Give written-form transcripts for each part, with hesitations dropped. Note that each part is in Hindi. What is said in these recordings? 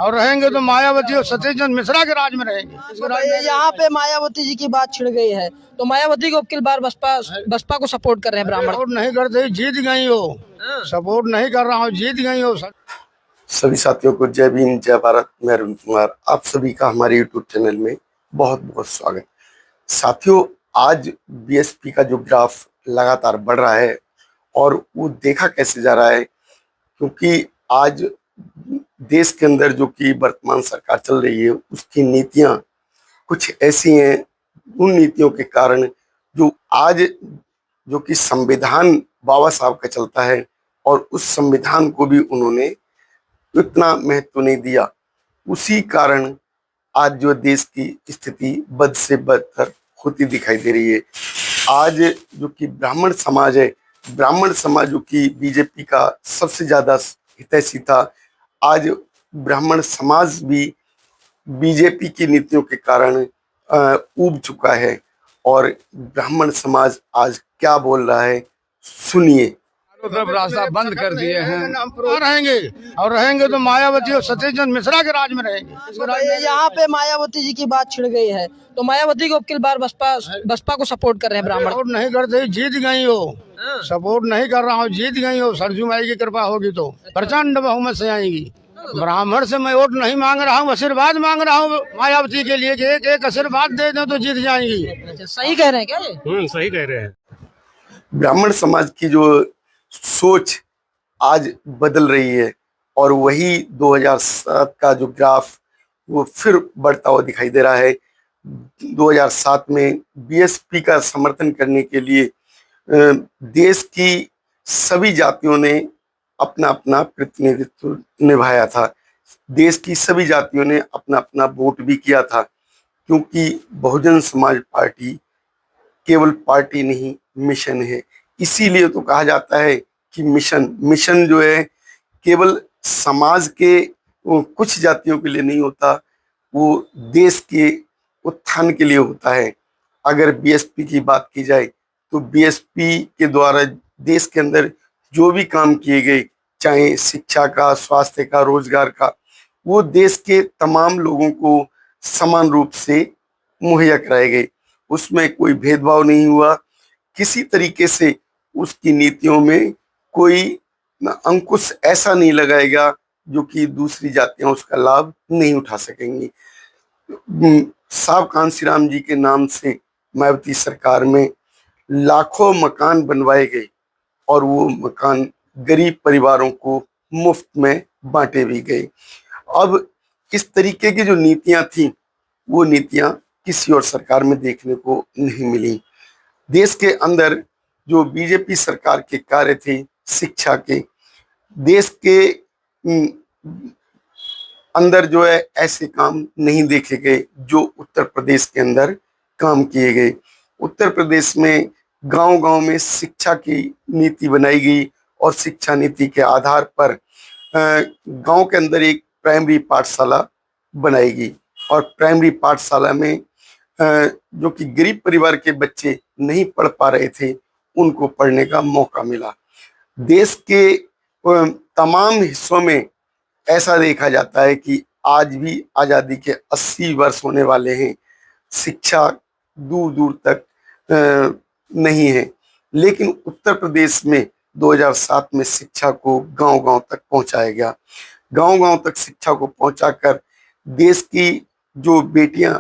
और रहेंगे तो मायावती और सतीश चंद्र मिश्रा के राज में रहेंगे। यहाँ पे मायावती जी की बात छिड़ गई है, तो मायावती को किल बार बसपा को सपोर्ट कर रहे हैं ब्राह्मण। सपोर्ट नहीं करते, जीत गई हो। सपोर्ट नहीं कर रहा हूँ, जीत गई हो। सभी साथियों को जय भीम, जय भारत। मैं अरुण कुमार, आप सभी का हमारे यूट्यूब चैनल में बहुत बहुत स्वागत। साथियों, आज बीएसपी का जो ग्राफ लगातार बढ़ रहा है और वो देखा कैसे जा रहा है, क्योंकि आज देश के अंदर जो कि वर्तमान सरकार चल रही है उसकी नीतियां कुछ ऐसी हैं, उन नीतियों के कारण जो आज जो कि संविधान बाबा साहब का चलता है और उस संविधान को भी उन्होंने इतना महत्व नहीं दिया, उसी कारण आज जो देश की स्थिति बद से बदतर होती दिखाई दे रही है। आज जो कि ब्राह्मण समाज है, ब्राह्मण समाज जो कि बीजेपी का सबसे ज्यादा हितैषी था, आज ब्राह्मण समाज भी बीजेपी की नीतियों के कारण ऊब चुका है। और ब्राह्मण समाज आज क्या बोल रहा है, सुनिए। रास्ता बंद कर दिए हैं, रहेंगे तो मायावती और सतीश चंद्र मिश्रा के राज में रहेंगे। यहाँ पे मायावती जी की बात छिड़ गई है, तो मायावती को किल बार बसपा को सपोर्ट कर रहे हैं ब्राह्मण। सपोर्ट नहीं करते, जीत गई हो। सपोर्ट नहीं कर रहा हूँ, जीत गई हो। सरजू माई की कृपा होगी तो प्रचंड बहुमत से आएंगी। ब्राह्मण से मैं वोट नहीं मांग रहा हूँ, आशीर्वाद मांग रहा हूँ मायावती के लिए कि एक एक आशीर्वाद दे दो तो जीत जाएंगी। सही कह रहे हैं क्या ये? सही कह रहे हैं। ब्राह्मण समाज की जो सोच आज बदल रही है और वही 2007 का जो ग्राफ वो फिर बढ़ता हुआ दिखाई दे रहा है। 2007 में बीएसपी का समर्थन करने के लिए देश की सभी जातियों ने अपना अपना प्रतिनिधित्व निभाया था। देश की सभी जातियों ने अपना अपना वोट भी किया था, क्योंकि बहुजन समाज पार्टी केवल पार्टी नहीं, मिशन है। इसीलिए तो कहा जाता है कि मिशन जो है केवल समाज के कुछ जातियों के लिए नहीं होता, वो देश के उत्थान के लिए होता है। अगर बीएसपी की बात की जाए तो बीएसपी के द्वारा देश के अंदर जो भी काम किए गए, चाहे शिक्षा का, स्वास्थ्य का, रोजगार का, वो देश के तमाम लोगों को समान रूप से मुहैया कराए गए। उसमें कोई भेदभाव नहीं हुआ। किसी तरीके से उसकी नीतियों में कोई अंकुश ऐसा नहीं लगाएगा जो कि दूसरी जातियां उसका लाभ नहीं उठा सकेंगी। साहब कांशीराम जी के नाम से मायावती सरकार में लाखों मकान बनवाए गए और वो मकान गरीब परिवारों को मुफ्त में बांटे भी गए। अब इस तरीके की जो नीतियां थी, वो नीतियां किसी और सरकार में देखने को नहीं मिली। देश के अंदर जो बीजेपी सरकार के कार्य थे शिक्षा के, देश के अंदर जो है ऐसे काम नहीं देखे गए जो उत्तर प्रदेश के अंदर काम किए गए। उत्तर प्रदेश में गांव-गांव में शिक्षा की नीति बनाई गई और शिक्षा नीति के आधार पर गांव के अंदर एक प्राइमरी पाठशाला बनाई गई और प्राइमरी पाठशाला में जो कि गरीब परिवार के बच्चे नहीं पढ़ पा रहे थे, उनको पढ़ने का मौका मिला। देश के तमाम हिस्सों में ऐसा देखा जाता है कि आज भी आज़ादी के 80 वर्ष होने वाले हैं, शिक्षा दूर दूर तक नहीं है। लेकिन उत्तर प्रदेश में 2007 में शिक्षा को गांव-गांव तक पहुंचाया गया। गांव-गांव तक शिक्षा को पहुंचाकर देश की जो बेटियां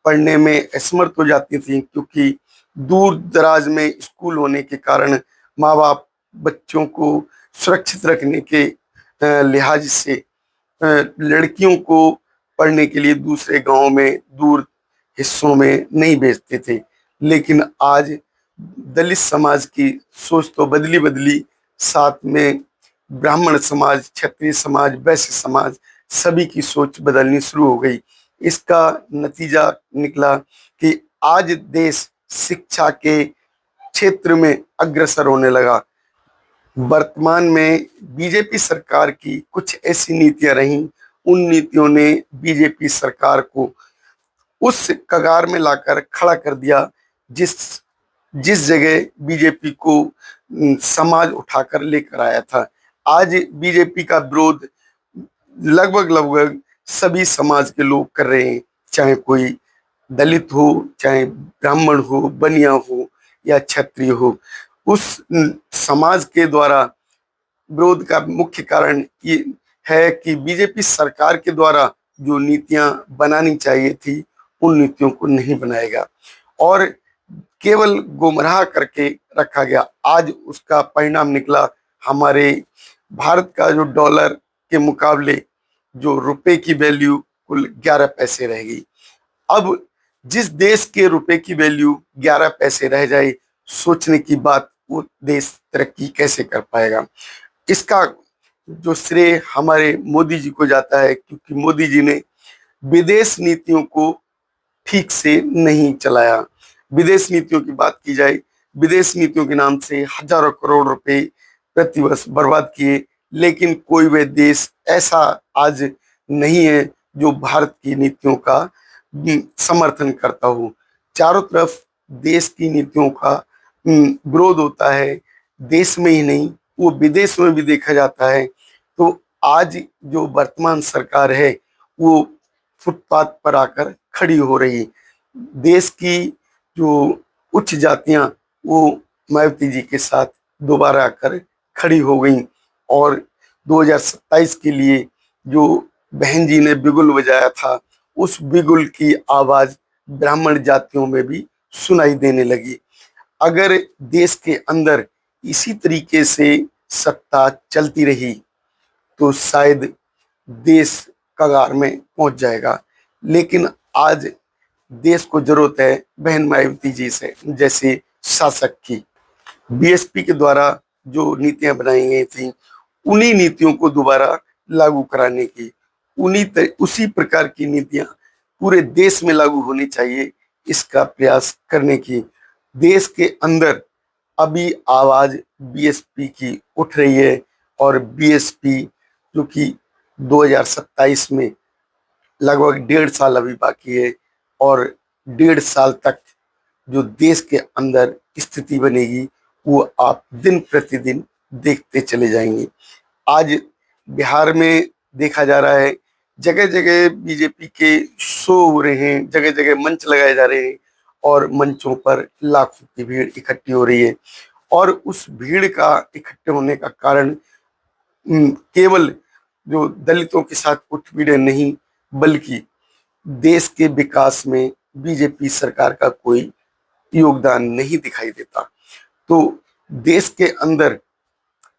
पढ़ने में असमर्थ हो जाती थी, क्योंकि दूर दराज में स्कूल होने के कारण माँ बाप बच्चों को सुरक्षित रखने के लिहाज से लड़कियों को पढ़ने के लिए दूसरे गांव में, दूर हिस्सों में नहीं भेजते थे। लेकिन आज दलित समाज की सोच तो बदली, साथ में ब्राह्मण समाज, क्षत्रिय समाज, वैश्य समाज, सभी की सोच बदलनी शुरू हो गई। इसका नतीजा निकला कि आज देश शिक्षा के क्षेत्र में अग्रसर होने लगा। वर्तमान में बीजेपी सरकार की कुछ ऐसी नीतियां रहीं, उन नीतियों ने बीजेपी सरकार को उस कगार में लाकर खड़ा कर दिया जिस जगह बीजेपी को समाज उठाकर लेकर आया था। आज बीजेपी का विरोध लगभग लगभग सभी समाज के लोग कर रहे हैं, चाहे कोई दलित हो, चाहे ब्राह्मण हो, बनिया हो या क्षत्रिय हो। उस समाज के द्वारा विरोध का मुख्य कारण ये है कि बीजेपी सरकार के द्वारा जो नीतियां बनानी चाहिए थी उन नीतियों को नहीं बनाएगा और केवल गुमराह करके रखा गया। आज उसका परिणाम निकला, हमारे भारत का जो डॉलर के मुकाबले जो रुपए की वैल्यू कुल 11 पैसे रह गई। अब जिस देश के रुपए की वैल्यू 11 पैसे रह जाए, सोचने की बात, वो देश तरक्की कैसे कर पाएगा। इसका जो श्रेय हमारे मोदी जी को जाता है, क्योंकि मोदी जी ने विदेश नीतियों को ठीक से नहीं चलाया। विदेश नीतियों की बात की जाए, विदेश नीतियों के नाम से हजारों करोड़ रुपए प्रतिवर्ष बर्बाद किए, लेकिन कोई भी देश ऐसा आज नहीं है जो भारत की नीतियों का समर्थन करता हो। चारों तरफ देश की नीतियों का विरोध होता है, देश में ही नहीं वो विदेश में भी देखा जाता है। तो आज जो वर्तमान सरकार है वो फुटपाथ पर आकर खड़ी हो रही। देश की जो उच्च जातियां वो मायावती जी के साथ दोबारा आकर खड़ी हो गई और 2027 के लिए जो बहन जी ने बिगुल बजाया था, उस बिगुल की आवाज ब्राह्मण जातियों में भी सुनाई देने लगी। अगर देश के अंदर इसी तरीके से सत्ता चलती रही तो शायद देश कगार में पहुंच जाएगा। लेकिन आज देश को जरूरत है बहन मायावती जी से जैसे शासक की। बीएसपी के द्वारा जो नीतियां बनाई गई थी, उन्हीं नीतियों को दोबारा लागू कराने की, उसी प्रकार की नीतियां पूरे देश में लागू होनी चाहिए, इसका प्रयास करने की। देश के अंदर अभी आवाज बीएसपी की उठ रही है और बीएसपी जो कि 2027 में लगभग 1.5 साल अभी बाकी है और 1.5 साल तक जो देश के अंदर स्थिति बनेगी वो आप दिन प्रतिदिन देखते चले जाएंगे। आज बिहार में देखा जा रहा है, जगह जगह बीजेपी के शो हो रहे हैं, जगह जगह मंच लगाए जा रहे हैं और मंचों पर लाखों की भीड़ इकट्ठी हो रही है। और उस भीड़ का इकट्ठे होने का कारण केवल जो दलितों के साथ उत्पीड़न नहीं, बल्कि देश के विकास में बीजेपी सरकार का कोई योगदान नहीं दिखाई देता। तो देश के अंदर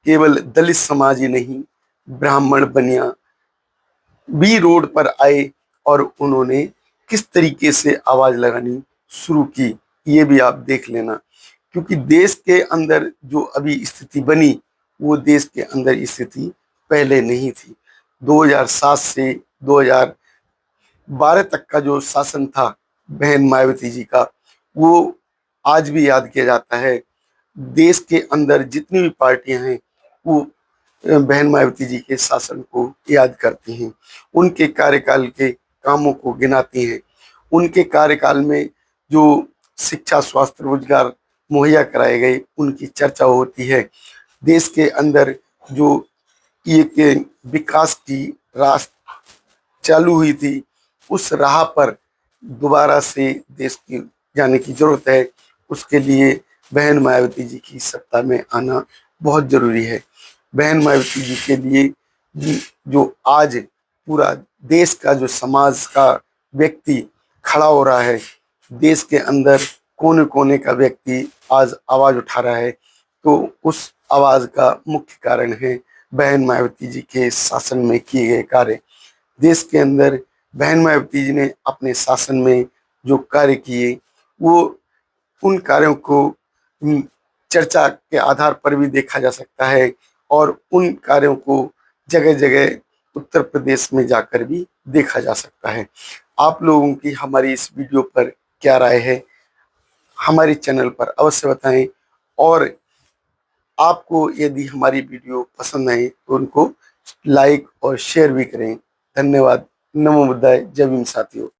केवल दलित समाज ही नहीं, ब्राह्मण बनिया भी रोड पर आए और उन्होंने किस तरीके से आवाज लगानी शुरू की, ये भी आप देख लेना। क्योंकि देश के अंदर जो अभी स्थिति बनी वो देश के अंदर स्थिति पहले नहीं थी। 2007 से 2012 तक का जो शासन था बहन मायावती जी का, वो आज भी याद किया जाता है। देश के अंदर जितनी भी पार्टियां हैं वो बहन मायावती जी के शासन को याद करती हैं, उनके कार्यकाल के कामों को गिनाती हैं। उनके कार्यकाल में जो शिक्षा, स्वास्थ्य, रोजगार मुहैया कराए गए उनकी चर्चा होती है। देश के अंदर जो ये विकास की राह चालू हुई थी, उस राह पर दोबारा से देश की जाने की जरूरत है। उसके लिए बहन मायावती जी की सत्ता में आना बहुत जरूरी है। बहन मायावती जी के लिए जो आज पूरा देश का जो समाज का व्यक्ति खड़ा हो रहा है, देश के अंदर कोने कोने का व्यक्ति आज आवाज उठा रहा है, तो उस आवाज का मुख्य कारण है बहन मायावती जी के शासन में किए गए कार्य। देश के अंदर बहन मायावती जी ने अपने शासन में जो कार्य किए वो उन कार्यों को चर्चा के आधार पर भी देखा जा सकता है और उन कार्यों को जगह जगह उत्तर प्रदेश में जाकर भी देखा जा सकता है। आप लोगों की हमारी इस वीडियो पर क्या राय है, हमारे चैनल पर अवश्य बताएं और आपको यदि हमारी वीडियो पसंद आए तो उनको लाइक और शेयर भी करें। धन्यवाद। नमो बुद्धाय। जय भीम साथियों।